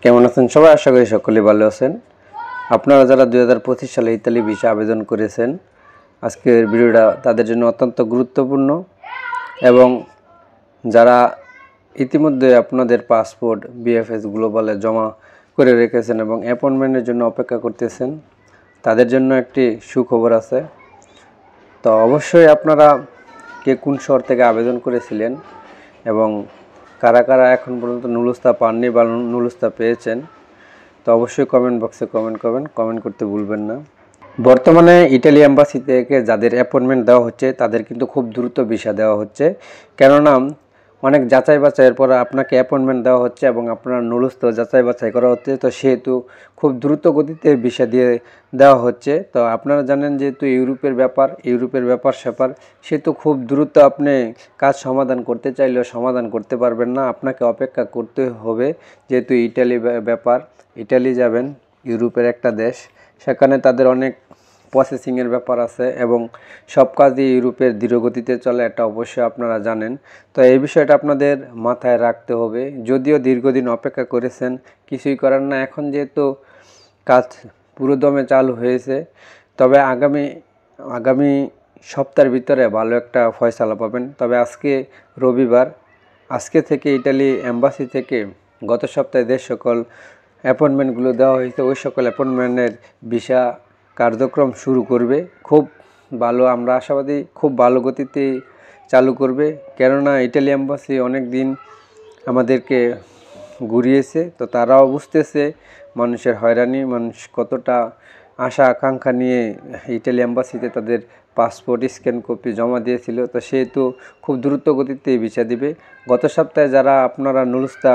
কেমন আছেন সবাই? আশা করি সকলেই ভালো আছেন। আপনারা যারা 2025 সালে ইতালি ভিসা আবেদন করেছেন, আজকের ভিডিওটা তাদের জন্য অত্যন্ত গুরুত্বপূর্ণ। এবং যারা ইতিমধ্যে আপনাদের পাসপোর্ট বিএফএস গ্লোবালে জমা করে রেখেছেন এবং অ্যাপয়েন্টমেন্টের জন্য অপেক্ষা করতেছেন, তাদের জন্য একটি সুখবর আছে। তো অবশ্যই আপনারা কে কোন শহর থেকে আবেদন করেছিলেন এবং কারা কারা এখন পর্যন্ত নুলুস্তা পাননি বা নুলুস্তা পেয়েছেন, তো অবশ্যই কমেন্ট বক্সে কমেন্ট করবেন, কমেন্ট করতে ভুলবেন না। বর্তমানে ইটালি এম্বাসি থেকে যাদের অ্যাপয়েন্টমেন্ট দেওয়া হচ্ছে তাদের কিন্তু খুব দ্রুত ভিসা দেওয়া হচ্ছে, কেননা অনেক যাচাই বাছাইয়ের পর আপনাকে অ্যাপয়েন্টমেন্ট দেওয়া হচ্ছে এবং আপনার নুলুস্তা যাচাই বাছাই করা হচ্ছে। তো সেহেতু খুব দ্রুত গতিতে ভিসা দিয়ে দেওয়া হচ্ছে। তো আপনারা জানেন যেহেতু ইউরোপের ব্যাপার স্যাপার, সেহেতু খুব দ্রুত আপনি কাজ সমাধান করতে চাইলেও সমাধান করতে পারবেন না, আপনাকে অপেক্ষা করতে হবে। যেহেতু ইটালি যাবেন, ইউরোপের একটা দেশ, সেখানে তাদের অনেক প্রসেসিংয়ের ব্যাপার আছে এবং সব কাজই ইউরোপের ধীরগতিতে চলে, এটা অবশ্যই আপনারা জানেন। তো এই বিষয়টা আপনাদের মাথায় রাখতে হবে। যদিও দীর্ঘদিন অপেক্ষা করেছেন, কিছুই করার না, এখন যেহেতু কাজ পুরোদমে চালু হয়েছে, তবে আগামী সপ্তাহের ভিতরে ভালো একটা ফয়সালা পাবেন। তবে আজকে রবিবার, আজকে থেকে ইটালি এম্বাসি থেকে গত সপ্তাহে যে সকল অ্যাপয়েন্টমেন্টগুলো দেওয়া হয়েছে ওই সকল অ্যাপয়েন্টমেন্টের ভিসা কার্যক্রম শুরু করবে। খুব ভালো, আমরা আশাবাদী খুব ভালো গতিতে চালু করবে, কেননা ইটালি এম্বাসি অনেক দিন আমাদেরকে ঘুরিয়েছে। তো তারাও বুঝতেছে মানুষের হয়রানি, মানুষ কতটা আশা আকাঙ্ক্ষা নিয়ে ইটালি এম্বাসিতে তাদের পাসপোর্ট স্ক্যান কপি জমা দিয়েছিল। তো সেহেতু খুব দ্রুত গতিতে ভিসা দিবে। গত সপ্তাহে যারা আপনারা নুলুস্তা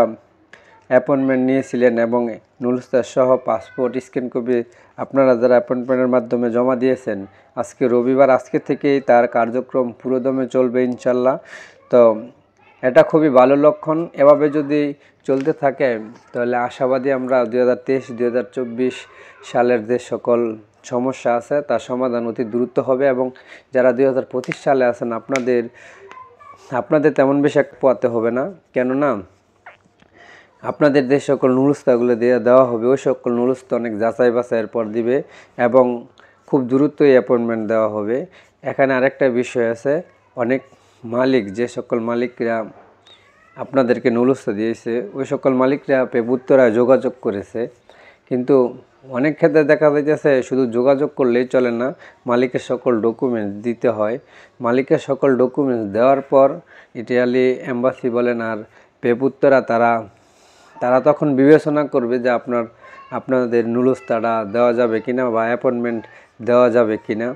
অ্যাপয়েন্টমেন্ট নিয়েছিলেন এবং নুলুস্তা সহ পাসপোর্ট স্ক্যান কপি আপনারা যারা অ্যাপয়েন্টমেন্টের মাধ্যমে জমা দিয়েছেন, আজকে রবিবার, আজকে থেকেই তার কার্যক্রম পুরোদমে চলবে ইনশাল্লাহ। তো এটা খুবই ভালো লক্ষণ। এভাবে যদি চলতে থাকে তাহলে আশাবাদী আমরা 2023-2024 সালের যে সকল সমস্যা আছে তার সমাধান অতি দ্রুত হবে। এবং যারা 2025 সালে আছেন আপনাদের তেমন বেশি পোয়াতে হবে না, কেননা আপনাদের যে সকল নুলুস্তাগুলো দেওয়া হবে ওই সকল নুলুস্তা অনেক যাচাই বাছাইয়ের পর দিবে এবং খুব দ্রুতই অ্যাপয়েন্টমেন্ট দেওয়া হবে। এখানে আরেকটা বিষয় আছে, অনেক মালিক, যে সকল মালিকরা আপনাদেরকে নুলুস্তা দিয়েছে ওই সকল মালিকরা পেপুত্তরায় যোগাযোগ করেছে, কিন্তু অনেক ক্ষেত্রে দেখা যাইতেছে শুধু যোগাযোগ করলেই চলে না, মালিকের সকল ডকুমেন্টস দিতে হয়। মালিকের সকল ডকুমেন্টস দেওয়ার পর ইটালি এম্বাসি বলেন আর পেপুত্তরা তারা তখন বিবেচনা করবে যে আপনাদের নুলুস্তাটা দেওয়া যাবে কিনা বা অ্যাপয়েন্টমেন্ট দেওয়া যাবে কিনা।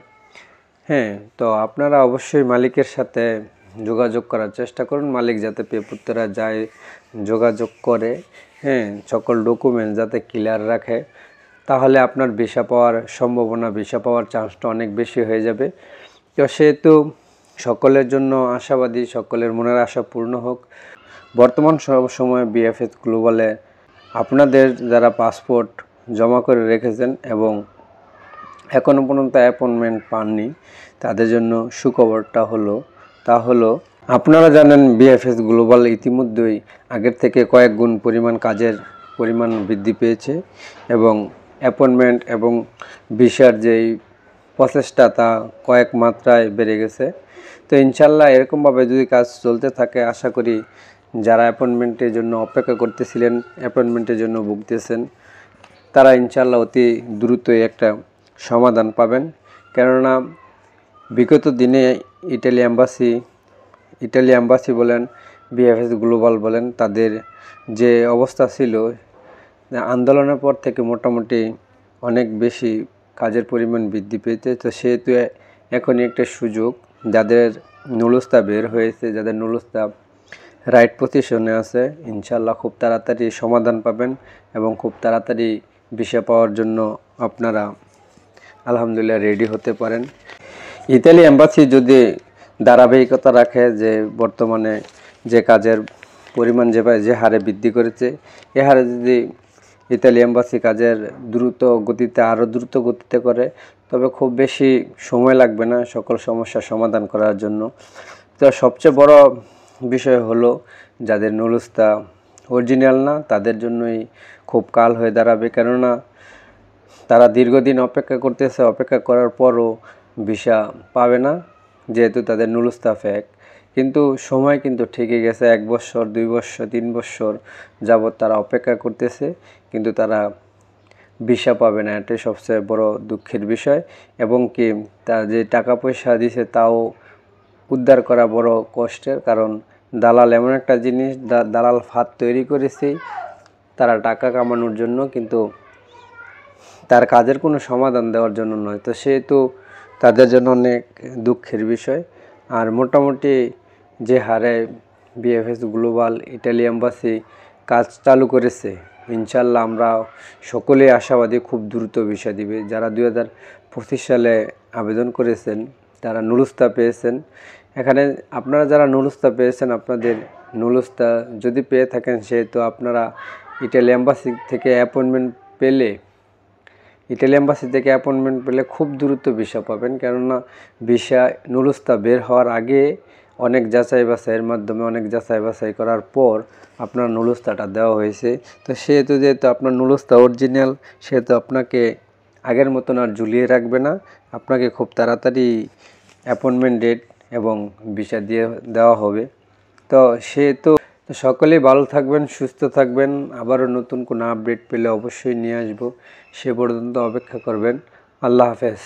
হ্যাঁ, তো আপনারা অবশ্যই মালিকের সাথে যোগাযোগ করার চেষ্টা করুন, মালিক যাতে পেপুত্তরা যায় যোগাযোগ করে, হ্যাঁ, সকল ডকুমেন্ট যাতে ক্লিয়ার রাখে, তাহলে আপনার ভিসা পাওয়ার সম্ভাবনা, ভিসা পাওয়ার চান্সটা অনেক বেশি হয়ে যাবে। তো সেহেতু সকলের জন্য আশাবাদী, সকলের মনের আশা পূর্ণ হোক। বর্তমান সময়ে বিএফএস গ্লোবালে আপনাদের যারা পাসপোর্ট জমা করে রেখেছেন এবং এখনও পর্যন্ত অ্যাপয়েন্টমেন্ট পাননি, তাদের জন্য সুখবরটা হলো আপনারা জানেন বিএফএস গ্লোবাল ইতিমধ্যেই আগের থেকে কয়েক গুণ কাজের পরিমাণ বৃদ্ধি পেয়েছে এবং অ্যাপয়েন্টমেন্ট এবং ভিসার যেই প্রসেসটা তা কয়েক মাত্রায় বেড়ে গেছে। তো ইনশাল্লাহ এরকমভাবে যদি কাজ চলতে থাকে, আশা করি যারা অ্যাপয়েন্টমেন্টের জন্য অপেক্ষা করতেছিলেন, অ্যাপয়েন্টমেন্টের জন্য ভুগতেছেন, তারা ইনশাল্লাহ অতি দ্রুতই একটা সমাধান পাবেন। কেননা বিগত দিনে ইটালি এম্বাসি বলেন, বিএফএস গ্লোবাল বলেন, তাদের যে অবস্থা ছিল, আন্দোলনের পর থেকে মোটামুটি অনেক বেশি কাজের পরিমাণ বৃদ্ধি পেয়েছে। তো সেহেতু এখনই একটা সুযোগ, যাদের নুলুস্তা বের হয়েছে, যাদের নুলুস্তা রাইট পজিশনে আছে, ইনশাল্লাহ খুব তাড়াতাড়ি সমাধান পাবেন এবং খুব তাড়াতাড়ি ভিসা পাওয়ার জন্য আপনারা আলহামদুলিল্লাহ রেডি হতে পারেন। ইতালি এম্বাসি যদি ধারাবাহিকতা রাখে, যে বর্তমানে যে কাজের পরিমাণ যে হারে বৃদ্ধি করেছে, এ হারে যদি ইতালি এম্বাসি কাজের আরও দ্রুত গতিতে করে, তবে খুব বেশি সময় লাগবে না সকল সমস্যার সমাধান করার জন্য। তো সবচেয়ে বড় বিষয় হলো যাদের নুলুস্তা অরিজিনাল না তাদের জন্যই খুব কাল হয়ে দাঁড়াবে, কেননা তারা দীর্ঘদিন অপেক্ষা করতেছে, অপেক্ষা করার পরও ভিসা পাবে না, যেহেতু তাদের নুলুস্তা ফেক। কিন্তু সময় কিন্তু ঠিকই গেছে, 1 বছর 2 বছর 3 বছর যাবৎ তারা অপেক্ষা করতেছে, কিন্তু তারা ভিসা পাবে না। এটাই সবচেয়ে বড় দুঃখের বিষয়। এবং কি তারা যে টাকা পয়সা দিছে তাও উদ্ধার করা বড় কষ্টের, কারণ দালাল এমন একটা জিনিস, দালাল ফাঁদ তৈরি করেছে তারা টাকা কামানোর জন্য, কিন্তু তার কাজের কোনো সমাধান দেওয়ার জন্য নয়। তো সেহেতু তাদের জন্য অনেক দুঃখের বিষয়। আর মোটামুটি যে হারে বিএফএস গ্লোবাল ইটালি এম্বাসি কাজ চালু করেছে, ইনশাল্লাহ আমরা সকলেই আশাবাদী খুব দ্রুত ভিসা দিবে। যারা 2025 সালে আবেদন করেছেন তারা নুলুস্তা পেয়েছেন। এখানে আপনারা যারা নুলুস্তা পেয়েছেন, আপনাদের নুলুস্তা যদি পেয়ে থাকেন, সেহেতু আপনারা ইটালি এম্বাসি থেকে অ্যাপয়েন্টমেন্ট পেলে খুব দ্রুত ভিসা পাবেন, কেননা ভিসা নুলুস্তা বের হওয়ার আগে অনেক যাচাই বাছাইয়ের মাধ্যমে, অনেক যাচাই বাছাই করার পর আপনার নুলুস্তাটা দেওয়া হয়েছে। তো যেহেতু আপনার নুলুস্তা অরিজিনাল, সেহেতু আপনাকে আগের মতন আর ঝুলিয়ে রাখবে না, আপনাকে খুব তাড়াতাড়ি অ্যাপয়েন্টমেন্ট ডেট এবং ভিসা দেওয়া হবে। তো সেহেতু সকলেই ভালো থাকবেন, সুস্থ থাকবেন। আবারও নতুন কোনো আপডেট পেলে অবশ্যই নিয়ে আসবো। সে পর্যন্ত অপেক্ষা করবেন। আল্লাহ হাফেজ।